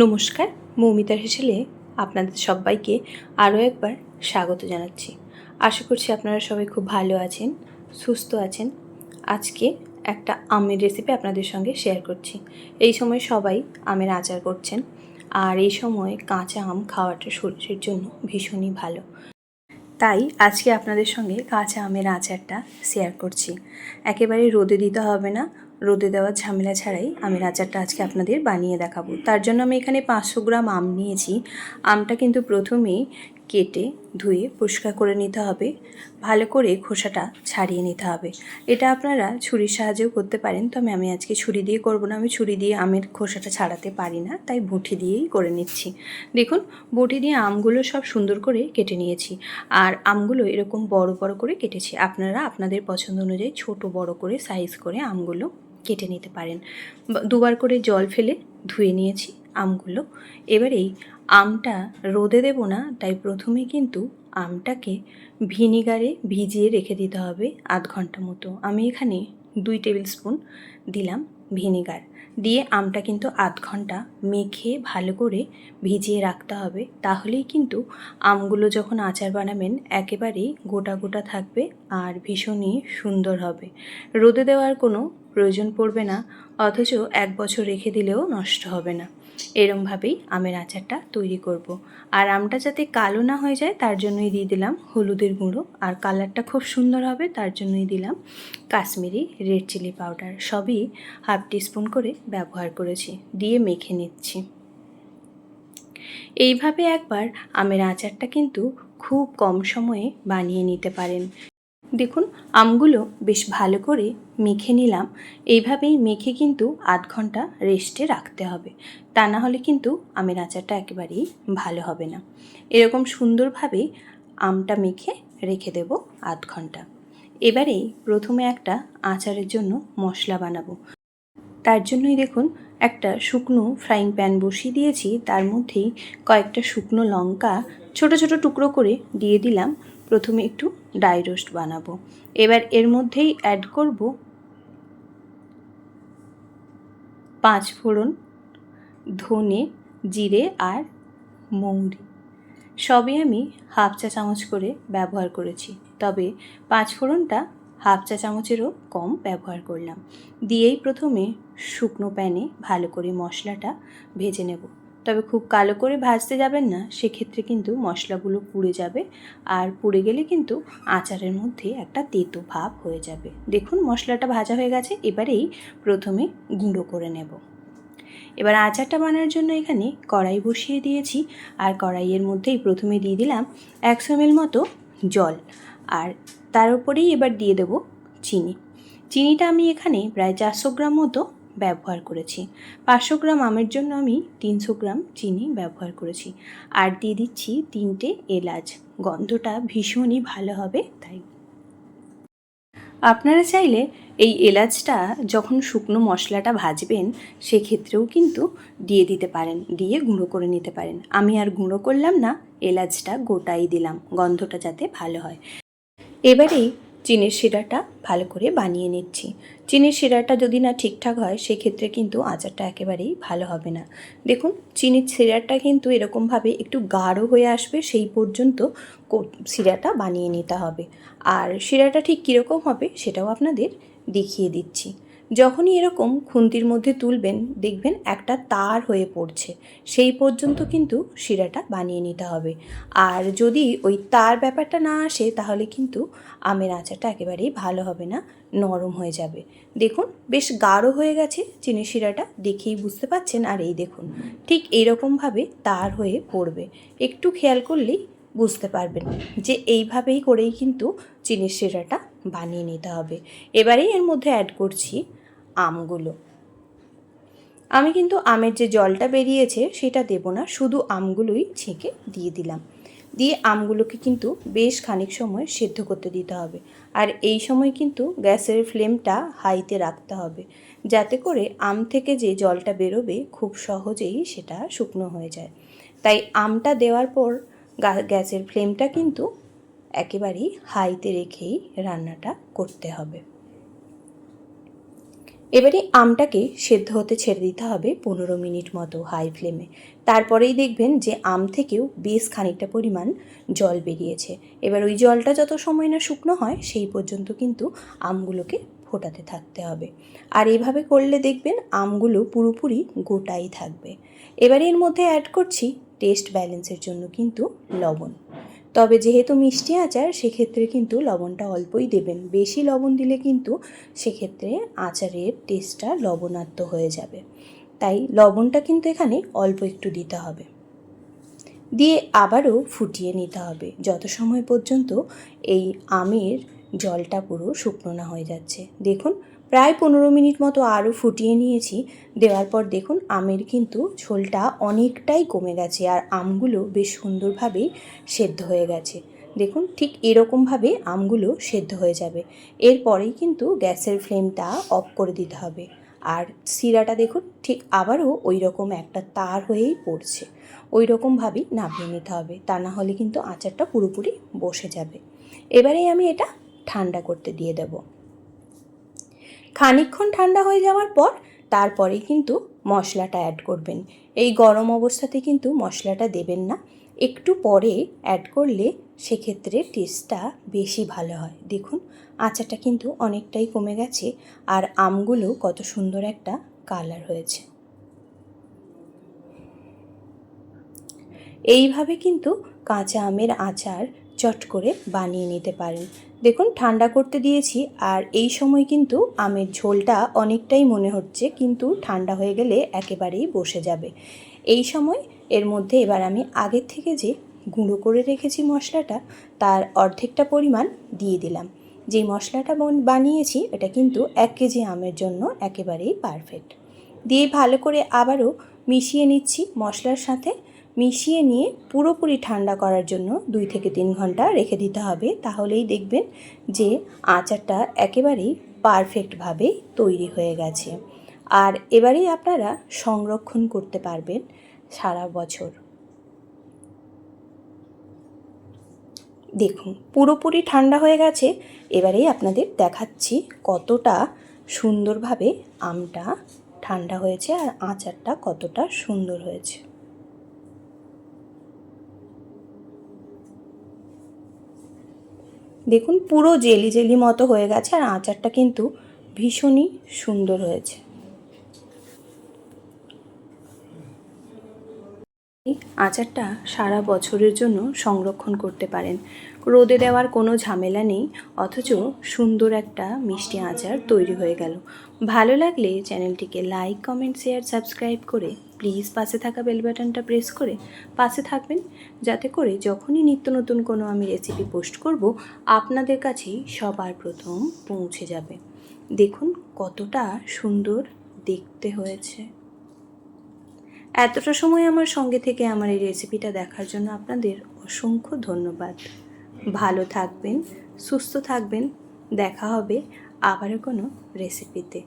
নমস্কার, মৌমিতার হেসেলে আপনাদের সবাইকে আরও একবার স্বাগত জানাচ্ছি। আশা করছি আপনারা সবাই খুব ভালো আছেন, সুস্থ আছেন। আজকে একটা আমের রেসিপি আপনাদের সঙ্গে শেয়ার করছি। এই সময় সবাই আমের আচার করছেন, আর এই সময় কাঁচা আম খাওয়াটা শরীরের জন্য ভীষণই ভালো। তাই আজকে আপনাদের সঙ্গে কাঁচা আমের আচারটা শেয়ার করছি। একেবারে রোদে দিতে হবে না, রোদে দেওয়ার ঝামেলা ছাড়াই আমের আচারটা আজকে আপনাদের বানিয়ে দেখাবো। তার জন্য আমি এখানে 500 গ্রাম আম নিয়েছি। আমটা কিন্তু প্রথমেই কেটে ধুয়ে পরিষ্কার করে নিতে হবে, ভালো করে খোসাটা ছাড়িয়ে নিতে হবে। এটা আপনারা ছুরির সাহায্যেও করতে পারেন, তবে আমি আজকে ছুরি দিয়ে করব না। আমি ছুরি দিয়ে আমের খোসাটা ছাড়াতে পারি না, তাই বঁটি দিয়েই করে নিচ্ছি। দেখুন, বঁটি দিয়ে আমগুলো সব সুন্দর করে কেটে নিয়েছি, আর আমগুলো এরকম বড় বড় করে কেটেছি। আপনারা আপনাদের পছন্দ অনুযায়ী ছোট বড় করে সাইজ করে আমগুলো কেটে নিতে পারেন। দুবার করে জল ফেলে ধুয়ে নিয়েছি আমগুলো। এবার এই আমটা রোদে দেব না, তাই প্রথমে কিন্তু আমটাকে ভিনিগারে ভিজিয়ে রেখে দিতে হবে আধ ঘন্টা মতো। আমি এখানে 2 টেবিল স্পুন দিলাম ভিনিগার দিয়ে আমটা কিন্তু আধ ঘন্টা মেখে ভালো করে ভিজিয়ে রাখতে হবে। তাহলেই কিন্তু আমগুলো যখন আচার বানাবেন একেবারেই গোটা গোটা থাকবে আর ভীষণই সুন্দর হবে। রোদে দেওয়ার কোনো প্রয়োজন পড়বে না, অথচ 1 বছর রেখে দিলেও নষ্ট হবে না। এরমভাবেই আমের আচারটা তৈরি করব। আর আমটা যাতে কালো না হয়ে যায় তার জন্যই দিয়ে দিলাম হলুদের গুঁড়ো, আর কালারটা খুব সুন্দর হবে তার জন্যই দিলাম কাশ্মীরি রেড চিলি পাউডার। সবই হাফ টিস্পুন করে ব্যবহার করেছি, দিয়ে মেখে নিচ্ছি। এইভাবে একবার আমের আচারটা কিন্তু খুব কম সময়ে বানিয়ে নিতে পারেন। দেখুন, আমগুলো বেশ ভালো করে মেখে নিলাম। এইভাবেই মেখে কিন্তু আধ ঘন্টা রেস্টে রাখতে হবে, তা না হলে কিন্তু আমের আচারটা একেবারেই ভালো হবে না। এরকম সুন্দরভাবে আমটা মেখে রেখে দেব আধ ঘন্টা। এবারে প্রথমে একটা আচারের জন্য মশলা বানাবো। তার জন্যই দেখুন, একটা শুকনো ফ্রাইং প্যান বসিয়ে দিয়েছি, তার মধ্যেই কয়েকটা শুকনো লঙ্কা ছোট ছোট টুকরো করে দিয়ে দিলাম। প্রথমে একটু ড্রাই রোস্ট বানাবো। এবার এর মধ্যেই অ্যাড করব 5 ফোড়ন, ধনে, জিরে আর মৌরি। সবই আমি হাফ চা চামচ করে ব্যবহার করেছি, তবে 5 ফোড়নটা হাফ চা চামচেরও কম ব্যবহার করলাম। দিয়েই প্রথমে শুকনো প্যানে ভালো করে মশলাটা ভেজে নেব। তবে খুব কালো করে ভাজতে যাবেন না, সেক্ষেত্রে কিন্তু মশলাগুলো পুড়ে যাবে, আর পুড়ে গেলে কিন্তু আচারের মধ্যে একটা তেতো ভাব হয়ে যাবে। দেখুন, মশলাটা ভাজা হয়ে গেছে। এবারেই প্রথমে গুঁড়ো করে নেব। এবার আচারটা বানানোর জন্য এখানে কড়াই বসিয়ে দিয়েছি, আর কড়াইয়ের মধ্যেই প্রথমে দিয়ে দিলাম 100 ml মতো জল, আর তার উপরেই এবার দিয়ে দেব চিনি। চিনিটা আমি এখানে প্রায় 400 গ্রাম মতো ব্যবহার করেছি। 500 গ্রাম আমের জন্য আমি 300 গ্রাম চিনি ব্যবহার করেছি। আর দিয়ে দিচ্ছি 3টে এলাচ, গন্ধটা ভীষণই ভালো হবে তাই। আপনারা চাইলে এই এলাচটা যখন শুকনো মশলাটা ভাজবেন সেক্ষেত্রেও কিন্তু দিয়ে দিতে পারেন, দিয়ে গুঁড়ো করে নিতে পারেন। আমি আর গুঁড়ো করলাম না, এলাচটা গোটাই দিলাম, গন্ধটা যাতে ভালো হয়। এবারেই চিনির শিরাটা ভালো করে বানিয়ে নিচ্ছি। চিনির শিরাটা যদি না ঠিকঠাক হয় সেক্ষেত্রে কিন্তু আচারটা একেবারেই ভালো হবে না। দেখুন, চিনির শিরাটা কিন্তু এরকমভাবে একটু গাঢ় হয়ে আসবে, সেই পর্যন্ত শিরাটা বানিয়ে নিতে হবে। আর শিরাটা ঠিক কীরকম হবে সেটাও আপনাদের দেখিয়ে দিচ্ছি। যখনই এরকম খুন্তির মধ্যে তুলবেন দেখবেন একটা তার হয়ে পড়ছে, সেই পর্যন্ত কিন্তু শিরাটা বানিয়ে নিতে হবে। আর যদি ওই তার ব্যাপারটা না আসে তাহলে কিন্তু আমের আচারটা একেবারেই ভালো হবে না, নরম হয়ে যাবে। দেখুন, বেশ গাঢ় হয়ে গেছে চিনির শিরাটা, দেখেই বুঝতে পাচ্ছেন। আর এই দেখুন, ঠিক এইরকমভাবে তার হয়ে পড়বে। একটু খেয়াল করলেই বুঝতে পারবেন যে এইভাবেই করেই কিন্তু চিনির শিরাটা বানিয়ে নিতে হবে। এবারেই এর মধ্যে অ্যাড করছি আমগুলো। আমি কিন্তু আমের যে জলটা বেরিয়েছে সেটা দেব না, শুধু আমগুলোই ছেঁকে দিয়ে দিলাম। দিয়ে আমগুলোকে কিন্তু বেশ খানিক সময় সেদ্ধ করতে দিতে হবে। আর এই সময় কিন্তু গ্যাসের ফ্লেমটা হাইতে রাখতে হবে, যাতে করে আম থেকে যে জলটা বেরোবে খুব সহজেই সেটা শুকনো হয়ে যায়। তাই আমটা দেওয়ার পর গ্যাসের ফ্লেমটা কিন্তু একেবারেই হাইতে রেখেই রান্নাটা করতে হবে। এবারে আমটাকে সেদ্ধ হতে ছেড়ে দিতে হবে 15 মিনিট মতো হাই ফ্লেমে। তারপরেই দেখবেন যে আম থেকেও বেশ খানিকটা পরিমাণ জল বেরিয়েছে। এবার ওই জলটা যত সময় না শুকনো হয় সেই পর্যন্ত কিন্তু আমগুলোকে ফোটাতে থাকতে হবে। আর এভাবে করলে দেখবেন আমগুলো পুরোপুরি গোটাই থাকবে। এবারে এর মধ্যে অ্যাড করছি টেস্ট ব্যালেন্সের জন্য কিন্তু লবণ। তবে যেহেতু মিষ্টি আচার সেক্ষেত্রে কিন্তু লবণটা অল্পই দেবেন। বেশি লবণ দিলে কিন্তু সেক্ষেত্রে আচারের টেস্টটা লবণাক্ত হয়ে যাবে। তাই লবণটা কিন্তু এখানে অল্প একটু দিতে হবে। দিয়ে আবারও ফুটিয়ে নিতে হবে যত সময় পর্যন্ত এই আমের জলটা পুরো শুকনো না হয়ে যাচ্ছে। দেখুন প্রায় 15 মিনিট মতো আরও ফুটিয়ে নিয়েছি। দেওয়ার পর দেখুন আমের কিন্তু ঝোলটা অনেকটাই কমে গেছে আর আমগুলো বেশ সুন্দরভাবেই সেদ্ধ হয়ে গেছে। দেখুন ঠিক এরকমভাবে আমগুলো সেদ্ধ হয়ে যাবে। এরপরেই কিন্তু গ্যাসের ফ্লেমটা অফ করে দিতে হবে। আর শিরাটা দেখুন ঠিক আবারও ওই রকম একটা তার হয়েই পড়ছে। ওই রকমভাবেই নামিয়ে নিতে হবে, তা না হলে কিন্তু আচারটা পুরোপুরি বসে যাবে। এবারেই আমি এটা ঠান্ডা করতে দিয়ে দেব। খানিকক্ষণ ঠান্ডা হয়ে যাওয়ার পর তারপরেই কিন্তু মশলাটা অ্যাড করবেন। এই গরম অবস্থাতে কিন্তু মশলাটা দেবেন না, একটু পরে অ্যাড করলে সেক্ষেত্রে টেস্টটা বেশি ভালো হয়। দেখুন আচারটা কিন্তু অনেকটাই কমে গেছে আর আমগুলো কত সুন্দর একটা কালার হয়েছে। এইভাবে কিন্তু কাঁচা আমের আচার চট করে বানিয়ে নিতে পারেন। দেখুন ঠান্ডা করতে দিয়েছি আর এই সময় কিন্তু আমের ঝোলটা অনেকটাই মনে হচ্ছে, কিন্তু ঠান্ডা হয়ে গেলে একেবারেই বসে যাবে। এই সময় এর মধ্যে এবার আমি আগের থেকে যে গুঁড়ো করে রেখেছি মশলাটা তার অর্ধেকটা পরিমাণ দিয়ে দিলাম। যেই মশলাটা বানিয়েছি এটা কিন্তু 1 কেজি আমের জন্য একেবারেই পারফেক্ট। দিয়ে ভালো করে আবারও মিশিয়ে নিচ্ছি মশলার সাথে। মিশিয়ে নিয়ে পুরোপুরি ঠান্ডা করার জন্য 2 থেকে 3 ঘন্টা রেখে দিতে হবে। তাহলেই দেখবেন যে আচারটা একেবারেই পারফেক্টভাবে তৈরি হয়ে গেছে। আর এবারেই আপনারা সংরক্ষণ করতে পারবেন সারা বছর। দেখুন পুরোপুরি ঠান্ডা হয়ে গেছে। এবারেই আপনাদের দেখাচ্ছি কতটা সুন্দরভাবে আমটা ঠান্ডা হয়েছে আর আচারটা কতটা সুন্দর হয়েছে। দেখুন পুরো জেলি জেলি মতো হয়ে গেছে আর আচারটা কিন্তু ভীষণই সুন্দর হয়েছে। এই আচারটা সারা বছরের জন্য সংরক্ষণ করতে পারেন। রোদে দেওয়ার কোনো ঝামেলা নেই, অথচ সুন্দর একটা মিষ্টি আচার তৈরি হয়ে গেল। ভালো লাগলে চ্যানেলটিকে লাইক, কমেন্ট, শেয়ার, সাবস্ক্রাইব করে প্লিজ পাশে থাকা বেল বাটনটা প্রেস করে পাশে থাকবেন, যাতে করে যখনই নিত্য নতুন কোনো আমি রেসিপি পোস্ট করব আপনাদের কাছেই সবার প্রথম পৌঁছে যাবে। দেখুন কতটা সুন্দর দেখতে হয়েছে। এতটা সময় আমার সঙ্গে থেকে আমার এই রেসিপিটা দেখার জন্য আপনাদের অসংখ্য ধন্যবাদ। ভালো থাকবেন, সুস্থ থাকবেন। দেখা হবে আবারও কোনো রেসিপিতে।